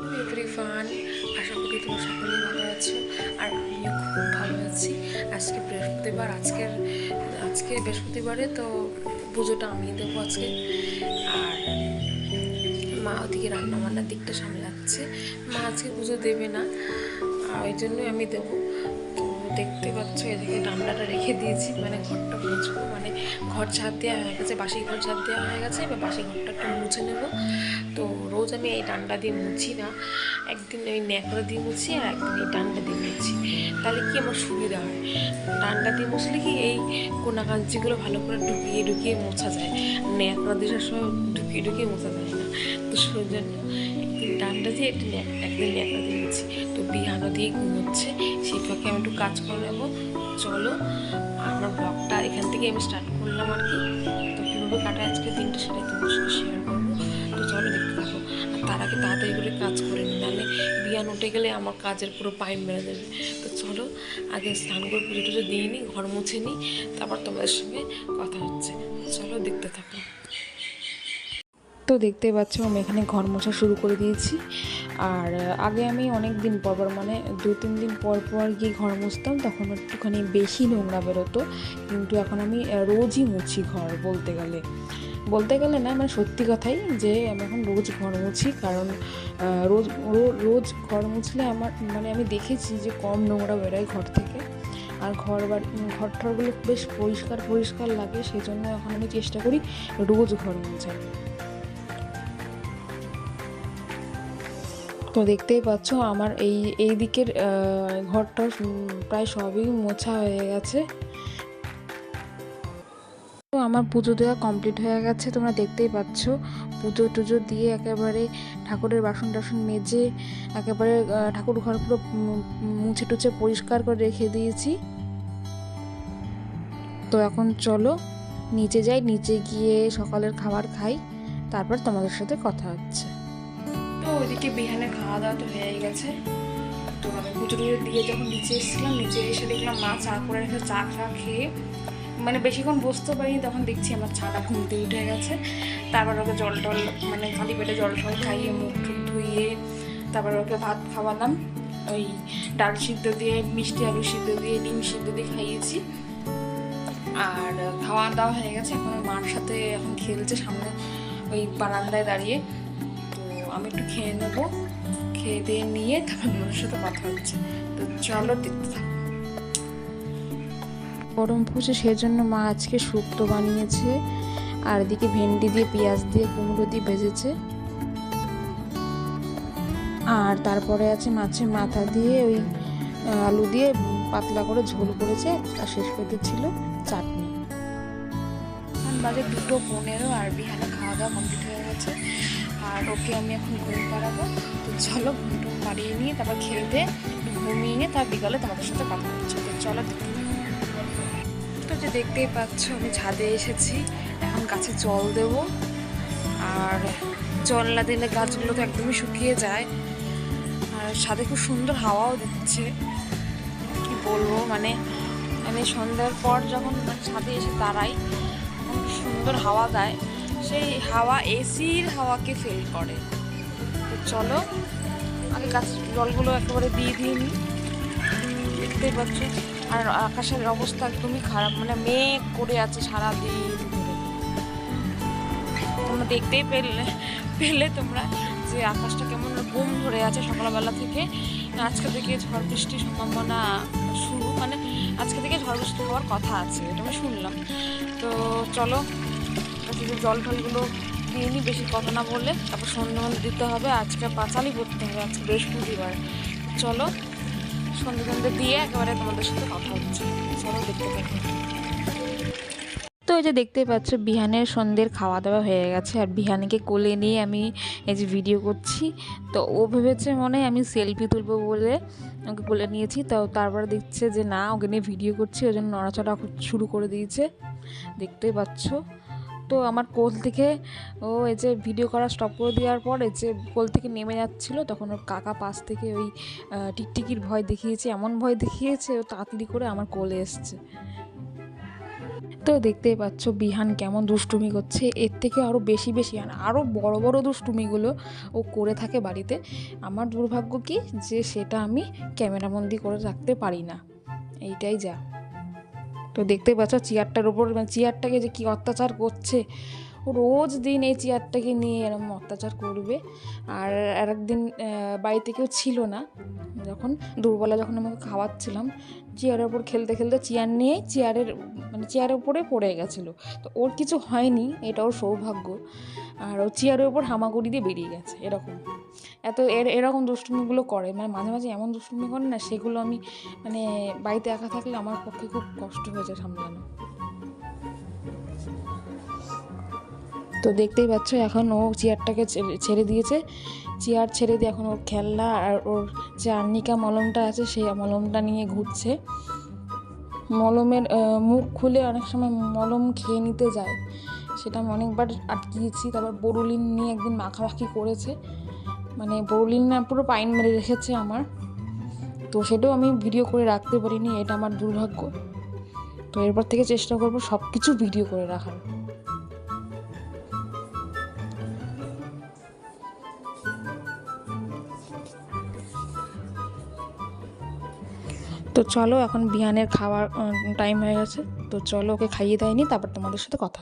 Everyone, আশা করি তোমরা সকলেই ভালো আছো আর আমিও খুব ভালো আছি। আজকে বৃহস্পতিবার, আজকে বৃহস্পতিবারে তো পুজোটা আমি দেবো আজকে। আর মা ওদিকে রান্নাবান্নার দিকটা সামলাচ্ছে। মা আজকে পুজো দেবে না, ওই জন্যই আমি দেবো। তো দেখতে পাচ্ছ এদিকে ডান্ডাটা রেখে দিয়েছি, মানে ঘরটা মুছবো, মানে ঘর ঝাড় দেওয়া হয়ে গেছে, বাসি ঘর ঝাড় দেওয়া হয়ে গেছে, এবার বাসি ঘরটা একটু মুছে নেবো। তো রোজ আমি এই ডান্ডা দিয়ে মুছি না, একদিন ওই ন্যাকড়া দিয়ে মুছি আর একদিন এই ডান্ডা দিয়ে মুছি। তাহলে কি আমার সুবিধা হয়, ডান্ডা দিয়ে মুছলে কি এই কোনাকাঞ্চিগুলো ভালো করে ঢুকিয়ে ঢুকিয়ে মোছা যায়, ন্যাকড়া দিয়ে সবসময় ঢুকিয়ে ঢুকিয়ে মোছা যায় না। তো সেই জন্য একদিন ডান্ডা দিয়ে একদিন ন্যাকড়া দিয়ে মুছি। তো বিহানো দিয়ে ঘুমোচ্ছে, সেই ফাঁকে আমি একটু কাজ করে নেবো। চলো, আমার ব্লগটা এখান থেকে আমি স্টার্ট করলাম আর কি। তো কীভাবে কাটায় আজকে দিনটা সেটাই তোমার সাথে শেয়ার করবো। তো চলো দেখতে থাকো। আর তার আগে তাড়াতাড়ি করে কাজ করে নিই, নাহলে বিয়ান উঠে গেলে আমার কাজের পুরো পাইন বেড়ে যাবে। তো চলো আগে স্নান করে পুজো টুজো দিয়ে নিই, ঘর মুছে নিই, তারপর তোমাদের সঙ্গে কথা হচ্ছে। চলো দেখতে থাকো। তো দেখতে পাচ্ছ আমি এখানে ঘর মোছা শুরু করে দিয়েছি। আর আগে আমি অনেক দিন পর মানে 2-3 দিন পর পর গিয়ে ঘর মুছতাম, তখন একটুখানি বেশি নোংরা বেরোতো। কিন্তু এখন আমি রোজই মুছি ঘর, বলতে গেলে না, মানে সত্যি কথাই যে আমি এখন রোজ ঘর মুছি। কারণ রোজ রোজ ঘর মুছলে আমার মানে আমি দেখেছি যে কম নোংরা বেরোয় ঘর থেকে, আর ঘরটারগুলো বেশ পরিষ্কার পরিষ্কার লাগে। সেই জন্য এখন আমি চেষ্টা করি রোজ ঘর মোছার। তো দেখতেই পাচ্ছ আমার এই দিকের ঘরটা প্রায় সবই মোছা হয়ে গেছে। তো আমার পুজো দেওয়া কমপ্লিট হয়ে গেছে, তোমরা দেখতেই পাচ্ছ। পুজো টুজো দিয়ে একেবারে ঠাকুরের বাসন টাসন মেজে একেবারে ঠাকুর ঘর পুরো মুছে টুছে পরিষ্কার করে রেখে দিয়েছি। তো এখন চলো নিচে যাই, নিচে গিয়ে সকালের খাবার খাই, তারপর তোমাদের সাথে কথা হচ্ছে। তো ওইদিকে বিহানের খাওয়া দাওয়া তো হয়ে গেছে। তো আমি পুজো টুজো দিয়ে যখন নিচে এসেছিলাম, নিচে এসে দেখলাম মা চা করে রেখে চা খেয়ে মানে বেশিক্ষণ বসতে পারিনি, তখন দেখছি আমার ছানা ঘুমতে উঠে গেছে। তারপর ওকে জল টল মানে খালি পেটে জল টল খাইয়ে মুখ টুক ধুইয়ে তারপর ওকে ভাত খাওয়ালাম, ওই ডাল সিদ্ধ দিয়ে, মিষ্টি আলু সিদ্ধ দিয়ে, ডিম সিদ্ধ দিয়ে খাইয়েছি। আর খাওয়া দাওয়া হয়ে গেছে, এখন মার সাথে এখন খেলছে সামনে ওই বারান্দায় দাঁড়িয়ে। তো আমি একটু খেয়ে নেবো, খেয়ে দিয়ে নিয়ে তারপর ওর সাথে কথা হচ্ছে। তো চলো দেখতে থাকো। গরম পড়ছে, সেজন্য মা আজকে শুক্তো বানিয়েছে, আর এদিকে ভেন্ডি দিয়ে, পেঁয়াজ দিয়ে, কুমড়ো দিয়ে ভেজেছে। আর তারপরে আছে মাছের মাথা দিয়ে ওই আলু দিয়ে পাতলা করে ঝোল করেছে, আর শেষ করতে ছিল চাটনি। এখন বাজে 2:15, আর বিহানে খাওয়া দাওয়া কমপ্লিট হয়ে গেছে। আর ওকে আমি এখন ঘুম পাড়াবো। তো চলো ঘুম টুম পাড়িয়ে নিয়ে তারপর খেয়ে দিয়ে ঘুমিয়ে নিয়ে তার বিকালে তোমাদের সাথে কথা হচ্ছে। তো চলো দেখতে। তো যে দেখতেই পাচ্ছ আমি ছাদে এসেছি, এখন গাছে জল দেব। আর জল না দিলে গাছগুলো তো একদমই শুকিয়ে যায়। আর ছাদে খুব সুন্দর হাওয়াও দিচ্ছে, কি বলবো, মানে আমি সন্ধ্যার পর যখন ছাদে এসে দাঁড়াই তখন সুন্দর হাওয়া দেয়, সেই হাওয়া এসির হাওয়াকে ফিল করে। তো চলো আগে গাছের জলগুলো একেবারে দিয়ে নিই। দেখতেই পাচ্ছ আর আকাশের অবস্থা একদমই খারাপ, মানে মেঘ করে আছে সারাদিন ধরে। তোমরা দেখতেই পেলে তোমরা যে আকাশটা কেমন ঘুম ধরে আছে সকালবেলা থেকে। আজকে থেকে ঝড় বৃষ্টির সম্ভাবনা শুরু, মানে আজকে থেকে ঝড় বৃষ্টি হওয়ার কথা আছে, এটা আমি শুনলাম। তো চলো জল টলগুলো দিয়ে নিই, বেশি কথা না বললে। তারপর সন্ধ্যে দিতে হবে, আজকে পাঁচালি পড়তে হবে, আজকে বৃহস্পতিবার। চলো সন্ধ্যে দিয়ে একেবারে তোমাদের সাথে কথা হচ্ছে। চলো দেখতে থাকো। তো এই যে দেখতেই পাচ্ছ বিহানের সন্ধ্যের খাওয়া দাওয়া হয়ে গেছে, আর বিহানকে কোলে নিয়ে আমি এই যে ভিডিও করছি। তো ও ভেবেছে মনে হয় আমি সেলফি তুলবো বলে ওকে কোলে নিয়েছি। তো তারপর দেখছে যে না, ওকে নিয়ে ভিডিও করছি, ওই জন্য নড়াচড়া শুরু করে দিয়েছে, দেখতেই পাচ্ছ। তো আমার কোল থেকে ও এই যে ভিডিও করা স্টপ করে দেওয়ার পর এই যে কোল থেকে নেমে যাচ্ছিল, তখন ওর কাকা পাশ থেকে ওই টিকটিকির ভয় দেখিয়েছে, এমন ভয় দেখিয়েছে ও তাড়াতাড়ি করে আমার কোলে এসছে। তো দেখতেই পাচ্ছ বিহান কেমন দুষ্টুমি করছে, এর থেকে আরও বেশি বেশি আরও বড় বড় দুষ্টুমিগুলো ও করে থাকে বাড়িতে। আমার দুর্ভাগ্য কি যে সেটা আমি ক্যামেরাবন্দি করে রাখতে পারি না, এইটাই যা। তো দেখতেই পাচ্ছ চেয়ারটার উপর, চেয়ারটাকে যে কী অত্যাচার করছে, ও রোজ দিন এই চেয়ারটাকে নিয়ে এরকম অত্যাচার করবে। আর একদিন বাড়িতে কেউ ছিল না, যখন দুপুরবেলা যখন আমাকে খাওয়াচ্ছিলাম, চেয়ারের ওপর খেলতে খেলতে চেয়ার নিয়ে চেয়ারের উপরে পড়ে গেছিলো। তো ওর কিছু হয়নি, এটা ওর সৌভাগ্য। আর ও চেয়ারের ওপর হামাগুড়ি দিয়ে বেরিয়ে গেছে এরকম। এরকম দুষ্টুমিগুলো করে, মাঝে মাঝে এমন দুষ্টুমি করে না, সেগুলো আমি বাড়িতে একা থাকলে আমার পক্ষে খুব কষ্ট হয়েছে সামলানো। তো দেখতেই পাচ্ছ এখন ও চেয়ারটাকে ছেড়ে দিয়েছে, চেয়ার ছেড়ে দিয়ে এখন ওর খেলনা আর ওর যে আর্নিকা মলমটা আছে সেই মলমটা নিয়ে ঘুরছে। মলমের মুখ খুলে অনেক সময় মলম খেয়ে নিতে যায়, সেটা আমি অনেকবার আটকিয়েছি। তারপর বোরোলিন নিয়ে একদিন মাখামাখি করেছে, বোরোলিন না পুরো পাইন মেরে রেখেছে আমার। তো সেটাও আমি ভিডিও করে রাখতে পারিনি, এটা আমার দুর্ভাগ্য। তো এরপর থেকে চেষ্টা করবো সব কিছু ভিডিও করে রাখার। তো চলো, এখন বিহানের খাওয়ার টাইম হয়ে গেছে, তো চলো ওকে খাইয়ে দেয়নি, তারপর তোমাদের সাথে কথা।